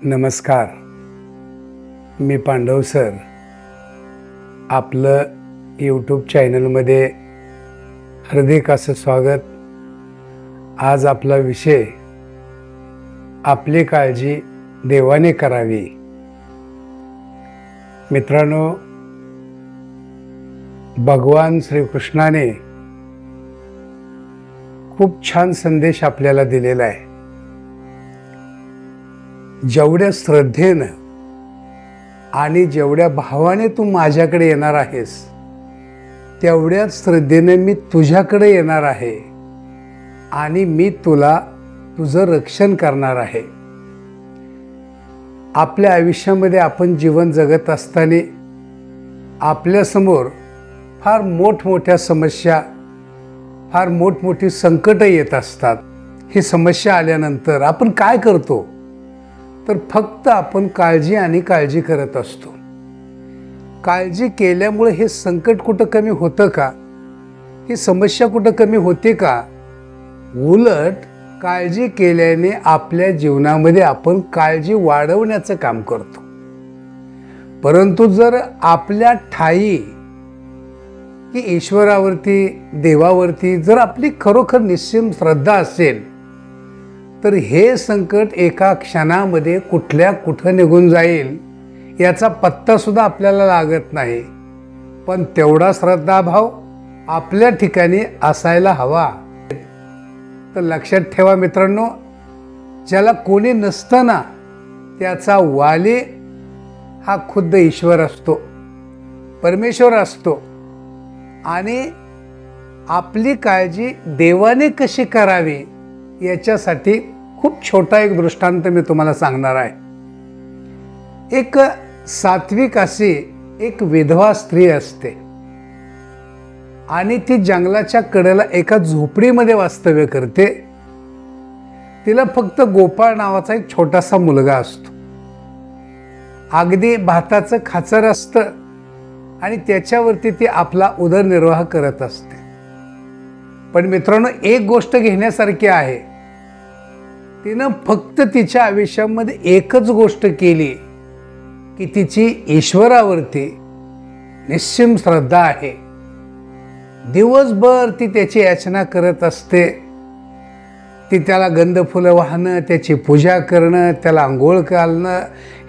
नमस्कार, मी पांडव सर आपलं यूट्यूब चॅनलमध्ये हार्दिक असं स्वागत। आज आपला विषय आपली काळजी देवाने करावी। मित्रांनो, भगवान श्रीकृष्णाने खूप छान संदेश आपल्याला दिलेला आहे। जेवढ्या श्रद्धेने आणि जेवढ्या भावाने तू माझ्याकडे येणार आहेस, तेवढ्याच श्रद्धेने मी तुझ्याकडे येणार आहे आणि मी तुझं रक्षण करणार आहे। आपल्या आयुष्यामध्ये आपण जीवन जगत असताना आपल्यासमोर फार मोठमोठ्या समस्या, फार मोठमोठी संकट येत असतात। ही समस्या आल्यानंतर आपण काय करतो तर फक्त आपण काळजी करत असतो। काळजी केल्यामुळे हे संकट कुठं कमी होतं का? ही समस्या कुठं कमी होते का? उलट काळजी केल्याने आपल्या जीवनामध्ये आपण काळजी वाढवण्याचं काम करतो। परंतु जर आपल्या ठाई की ईश्वरावरती, देवावरती जर आपली खरोखर निश्चिम श्रद्धा असेल तर हे संकट एका क्षणामध्ये कुठं निघून जाईल याचा पत्ता सुद्धा आपल्याला लागत नाही। पण तेवढा श्रद्धाभाव आपल्या ठिकाणी असायला हवा। तर लक्षात ठेवा मित्रांनो, ज्याला कोणी नसतं ना, त्याचा वाली हा खुद्द ईश्वर असतो, परमेश्वर असतो। आणि आपली काळजी देवाने कशी करावी याच्यासाठी खूप छोटा एक दृष्टांत मी तुम्हाला सांगणार आहे। एक सात्विक अशी एक विधवा स्त्री असते आणि ती जंगलाच्या कडेला एका झोपडीमध्ये वास्तव्य करते। तिला फक्त गोपाळ नावाचा एक छोटासा मुलगा असतो। अगदी भाताचं खाचर असतं आणि त्याच्यावरती ती आपला उदरनिर्वाह करत असते। पण मित्रांनो, एक गोष्ट घेण्यासारखी आहे, तिनं फक्त तिच्या आयुष्यामध्ये एकच गोष्ट केली की तिची ईश्वरावरती निश्चिम श्रद्धा आहे। दिवसभर ती त्याची याचना करत असते। ती त्याला गंध फुलं वाहणं, त्याची पूजा करणं, त्याला आंघोळ घालणं,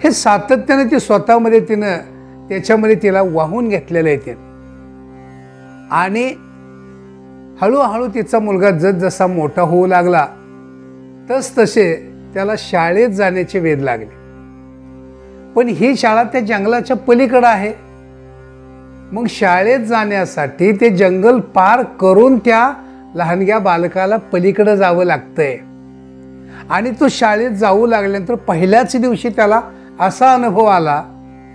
हे सातत्याने ती स्वतःमध्ये त्याच्यामध्ये तिला वाहून घेतलेलं आहे। आणि हळूहळू तिचा मुलगा जसजसा मोठा होऊ लागला तसे त्याला शाळेत जाण्याचे वेध लागले। पण ही शाळा त्या जंगलाच्या पलीकडे आहे। मग शाळेत जाण्यासाठी ते जंगल पार करून त्या लहानग्या बालकाला पलीकडे जावं लागतंय। आणि तो शाळेत जाऊ लागल्यानंतर पहिल्याच दिवशी त्याला असा अनुभव आला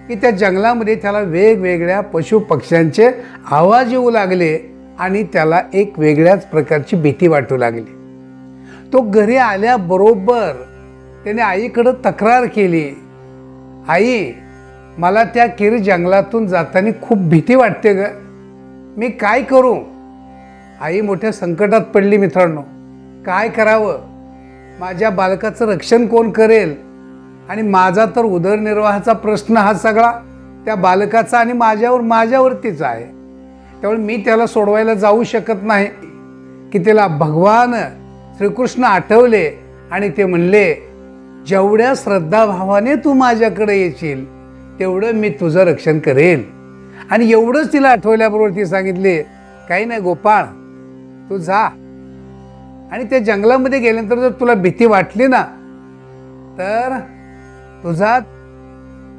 की त्या जंगलामध्ये त्याला वेगवेगळ्या पशु पक्ष्यांचे आवाज येऊ लागले आणि त्याला एक वेगळ्याच प्रकारची भीती वाटू लागली। तो घरी आल्याबरोबर त्याने आईकडे तक्रार केली, आई, मला त्या जंगलातून जाताना खूप भीती वाटते ग, मी काय करू? आई मोठ्या संकटात पडली। मित्रांनो, काय करावं? माझ्या बालकाचं रक्षण कोण करेल? आणि माझा तर उदरनिर्वाहाचा प्रश्न हा सगळा त्या बालकाचा आणि माझ्यावरतीच आहे। त्यामुळे मी त्याला सोडवायला जाऊ शकत नाही। की त्याला भगवान श्रीकृष्ण आठवले आणि ते म्हणले, जेवढ्या श्रद्धाभावाने तू माझ्याकडे येशील तेवढं मी तुझं रक्षण करेल। आणि एवढंच तिला आठवल्याबरोबर ती सांगितले, काही नाही गोपाळ, तू जा आणि त्या जंगलामध्ये गेल्यानंतर जर तुला भीती वाटली ना, तर तुझा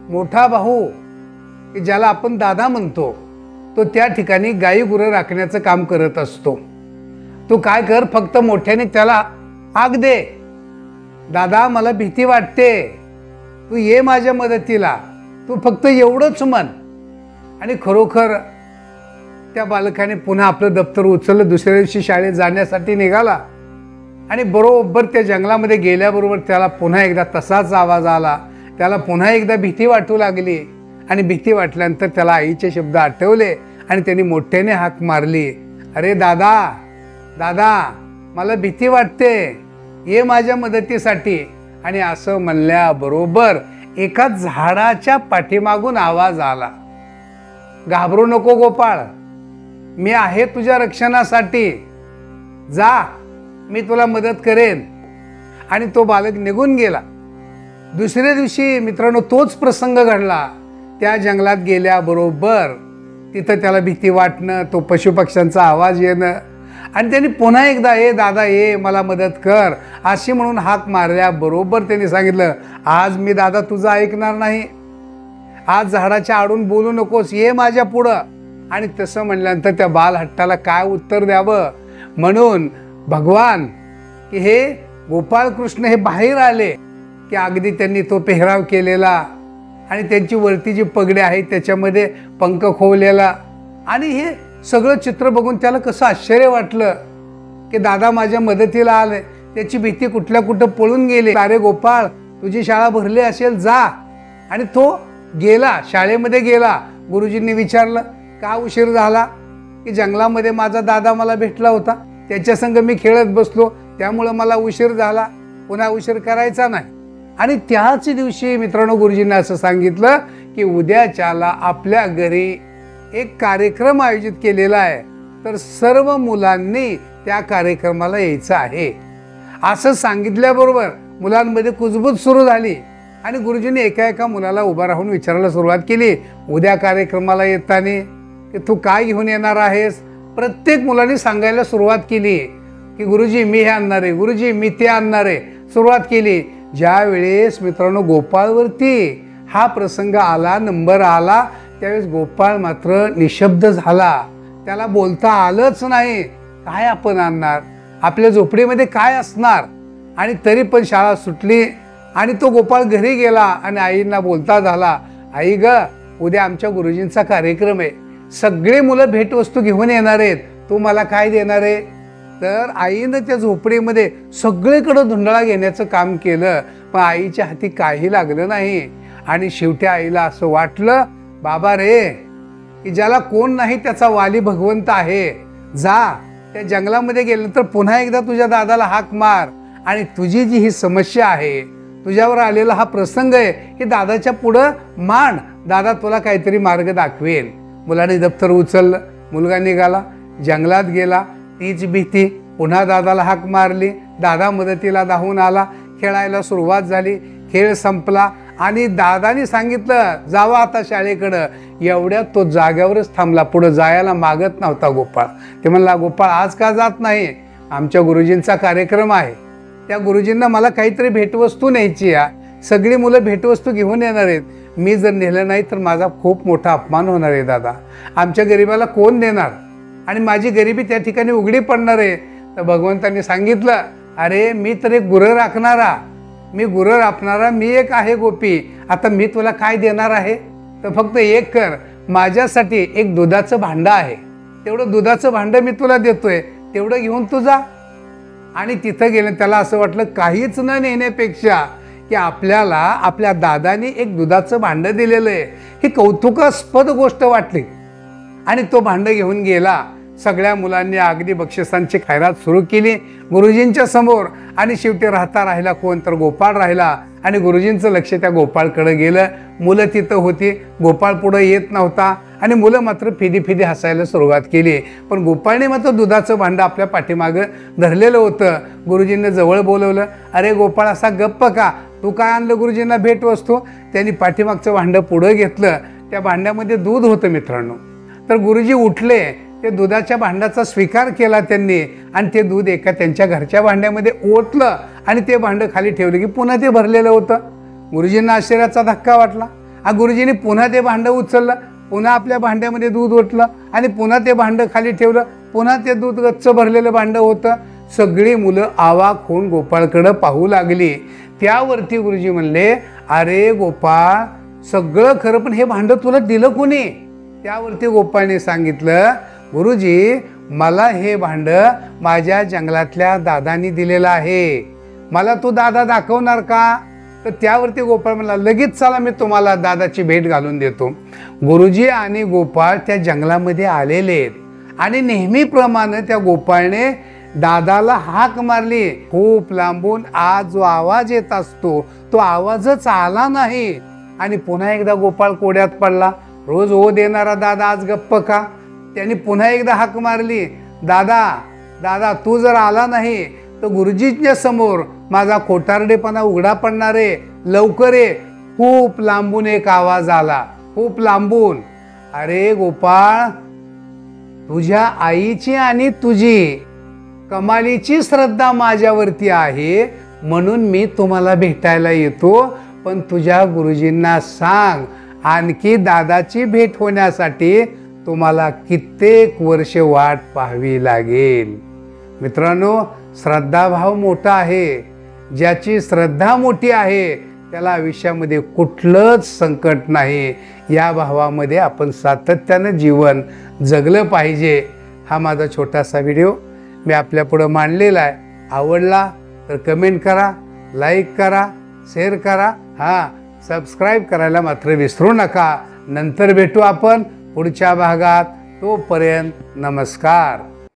मोठा भाऊ की ज्याला आपण दादा म्हणतो, तो त्या ठिकाणी गाई गुरं राखण्याचं काम करत असतो। तू काय कर, फक्त मोठ्याने त्याला हाक दे, दादा मला भीती वाटते, तू ये माझ्या मदतीला, तू फक्त एवढंच म्हण। आणि खरोखर त्या बालकाने पुन्हा आपलं दप्तर उचललं, दुसऱ्या दिवशी शाळेत जाण्यासाठी निघाला। आणि बरोबर त्या जंगलामध्ये गेल्याबरोबर त्याला पुन्हा एकदा तसाच आवाज आला, त्याला पुन्हा एकदा भीती वाटू लागली। आणि भीती वाटल्यानंतर त्याला आईचे शब्द आठवले आणि त्यांनी मोठ्याने हाक मारली, अरे दादा, मला भीती वाटते, ये माझ्या मदतीसाठी। आणि असं म्हणल्याबरोबर एका झाडाच्या पाठीमागून आवाज आला, घाबरू नको गोपाळ, मी आहे तुझ्या रक्षणासाठी, जा, मी तुला मदत करेन. आणि तो बालक निघून गेला. दुसऱ्या दिवशी मित्रांनो तोच प्रसंग घडला. त्या जंगलात गेल्याबरोबर तिथं त्याला भीती वाटणं, तो पशुपक्ष्यांचा आवाज येणं, आणि त्यांनी पुन्हा एकदा ये दादा ये मला मदत कर अशी म्हणून हाक मारल्याबरोबर त्यांनी सांगितलं, आज मी दादा तुझं ऐकणार नाही, आज झाडाच्या आडून बोलू नकोस, ये माझ्या पुढं. आणि तसं म्हणल्यानंतर त्या बालहट्टाला काय उत्तर द्यावं म्हणून भगवान की हे गोपाळकृष्ण हे बाहेर आले की अगदी त्यांनी तो पेहराव केलेला आणि त्यांची वरती जी पगडी आहे त्याच्यामध्ये पंख खोवलेला, आणि हे सगळं चित्र बघून त्याला कसं आश्चर्य वाटलं की दादा माझ्या मदतीला आले. त्याची भीती कुठल्या कुठं पळून गेली. अरे गोपाळ, तुझी शाळा भरली असेल, जा. आणि तो गेला, शाळेमध्ये गेला. गुरुजींनी विचारलं का उशीर झाला, की जंगलामध्ये माझा दादा मला भेटला होता, त्याच्या संग मी खेळत बसलो, त्यामुळं मला उशीर झाला, पुन्हा उशीर करायचा नाही. आणि त्याच दिवशी मित्रांनो गुरुजींना असं सांगितलं की उद्याच्याला आपल्या घरी एक कार्यक्रम आयोजित केलेला आहे, तर सर्व मुलांनी त्या कार्यक्रमाला यायचं आहे. असं सांगितल्याबरोबर मुलांमध्ये कुजबूज सुरू झाली आणि गुरुजींनी एका एका मुलाला उभा राहून विचारायला सुरुवात केली, उद्या कार्यक्रमाला येताना की तू काय घेऊन येणार आहेस. प्रत्येक मुलांनी सांगायला सुरुवात केली की गुरुजी मी हे आणणार आहे, गुरुजी मी ते आणणार आहे, सुरुवात केली. ज्या वेळेस मित्रांनो गोपाळवरती हा प्रसंग आला, नंबर आला, त्यावेळेस गोपाळ मात्र निशब्द झाला. त्याला बोलता आलंच नाही. काय आपण आणणार, आपल्या झोपडीमध्ये काय असणार. आणि तरी पण शाळा सुटली आणि तो गोपाळ घरी गेला आणि आईंना बोलता झाला, आई ग, उद्या आमच्या गुरुजींचा कार्यक्रम आहे, सगळे मुलं भेटवस्तू घेऊन येणार आहेत, तू मला काय देणार आहे. तर आईनं त्या झोपडीमध्ये सगळीकडं धुंडळा घेण्याचं काम केलं, पण आईच्या हाती काही लागलं नाही. आणि शेवटी आईला असं वाटलं, बाबा रे, की ज्याला कोण नाही त्याचा वाली भगवंत आहे, जा त्या जंगलामध्ये गेल्यानंतर पुन्हा एकदा तुझ्या दादाला हाक मार आणि तुझी जी ही समस्या आहे, तुझ्यावर आलेला हा प्रसंग आहे, की दादाच्या पुढं मांड, दादा तुला काहीतरी मार्ग दाखवेल. मुलाने दप्तर उचललं, मुलगा निघाला, जंगलात गेला. तीच भीती, पुन्हा दादाला हाक मारली, दादा मदतीला धावून आला, खेळायला सुरुवात झाली. खेळ संपला आणि दादाने सांगितलं जावा आता शाळेकडं. एवढ्यात तो जाग्यावरच थांबला, पुढं जायला मागत नव्हता गोपाळ. ते म्हणला, गोपाळ आज का जात नाही, आमच्या गुरुजींचा कार्यक्रम आहे, त्या गुरुजींना मला काहीतरी भेटवस्तू न्यायची आहे, सगळी मुलं भेटवस्तू घेऊन येणार आहेत, मी जर नेलं नाही तर माझा खूप मोठा अपमान होणार आहे दादा, आमच्या गरिबाला कोण देणार आणि माझी गरिबी त्या ठिकाणी उघडी पडणार आहे. तर भगवंतांनी सांगितलं, अरे मी तर एक गुरं राखणारा, मी गुरं राखणारा, मी एक आहे गोपी, आता मी तुला काय देणार आहे, तर फक्त एक कर, माझ्यासाठी एक दुधाचं भांडं आहे, तेवढं दुधाचं भांडं मी तुला देतोय, तेवढं घेऊन तू जा. आणि तिथं गेलं त्याला असं वाटलं काहीच न नेण्यापेक्षा की आपल्याला आपल्या दादानी एक दुधाचं भांडं दिलेलं आहे, ही कौतुकास्पद गोष्ट वाटली. आणि तो भांडं घेऊन गेला. सगळ्या मुलांनी अगदी बक्षिसांची खैरात सुरू केली गुरुजींच्या समोर. आणि शेवटी राहता राहिला कोण, तर गोपाळ राहिला. आणि गुरुजींचं लक्ष त्या गोपाळकडे गेलं. मुलं तिथं होती, गोपाळ पुढं येत नव्हता आणि मुलं मात्र फिदी फिदी हसायला सुरुवात केली. पण गोपाळने मात्र दुधाचं भांडं आपल्या पाठीमागं धरलेलं होतं. गुरुजींना जवळ बोलवलं, अरे गोपाळ असा गप्प का, तू काय आणलं गुरुजींना भेटवस्तू. त्यांनी पाठीमागचं भांडं पुढं घेतलं. त्या भांड्यामध्ये दूध होतं मित्रांनो. तर गुरुजी उठले, ते दुधाच्या भांड्याचा स्वीकार केला त्यांनी आणि ते दूध एका त्यांच्या घरच्या भांड्यामध्ये ओतलं आणि ते भांडं खाली ठेवलं की पुन्हा ते भरलेलं होतं. गुरुजींना आश्चर्याचा धक्का वाटला. गुरुजींनी पुन्हा ते भांडं उचललं, पुन्हा आपल्या भांड्यामध्ये दूध ओतलं आणि पुन्हा ते भांडं खाली ठेवलं, पुन्हा ते दूध गच्च भरलेलं भांडं होतं. सगळी मुलं आवाक होऊन गोपाळकडं पाहू लागली. त्यावरती गुरुजी म्हणले, अरे गोपाळ, सगळं खरं, पण हे भांडं तुला दिलं कोणी. त्यावरती गोपाळने सांगितलं, गुरुजी, मला हे भांडं माझ्या जंगलातल्या दादानी दिलेलं आहे, मला तू दादा दाखवणार का. तर त्यावरती गोपाळ म्हणला, लगेच चला, मी तुम्हाला दादाची भेट घालून देतो. गुरुजी आणि गोपाळ त्या जंगलामध्ये आलेले आहेत आणि नेहमीप्रमाणे त्या गोपाळने दादाला हाक मारली खूप लांबून. आज जो आवाज येत असतो तो आवाजच आला नाही आणि पुन्हा एकदा गोपाळ कोड्यात पडला. रोज ओ देणारा दादा आज गप्प का? त्यांनी पुन्हा एकदा हाक मारली, दादा दादा तू जर आला नाही तर गुरुजींच्या समोर माझा खोटारडेपणा उघडा पडणार आहे, लवकर ये. खूप लांबून एक आवाज आला, खूप लांबून, अरे गोपाळ, तुझ्या आईची आणि तुझी कमालीची श्रद्धा माझ्यावरती आहे म्हणून मी तुम्हाला भेटायला येतो. पण तुझ्या गुरुजींना सांग आणखी दादाची भेट होण्यासाठी तुम्हाला कित्येक वर्ष वाट पाहावी लागेल. मित्रांनो, श्रद्धाभाव मोठा आहे. ज्याची श्रद्धा मोठी आहे त्याला आयुष्यामध्ये कुठलंच संकट नाही. या भावामध्ये आपण सातत्यानं जीवन जगलं पाहिजे. हा माझा छोटासा व्हिडिओ मी आपल्यापुढं मांडलेला आहे. आवडला तर कमेंट करा, लाईक करा, शेअर करा, सबस्क्राईब करायला मात्र विसरू नका. नंतर भेटू आपण पुढच्या भागात. तोपर्यंत नमस्कार.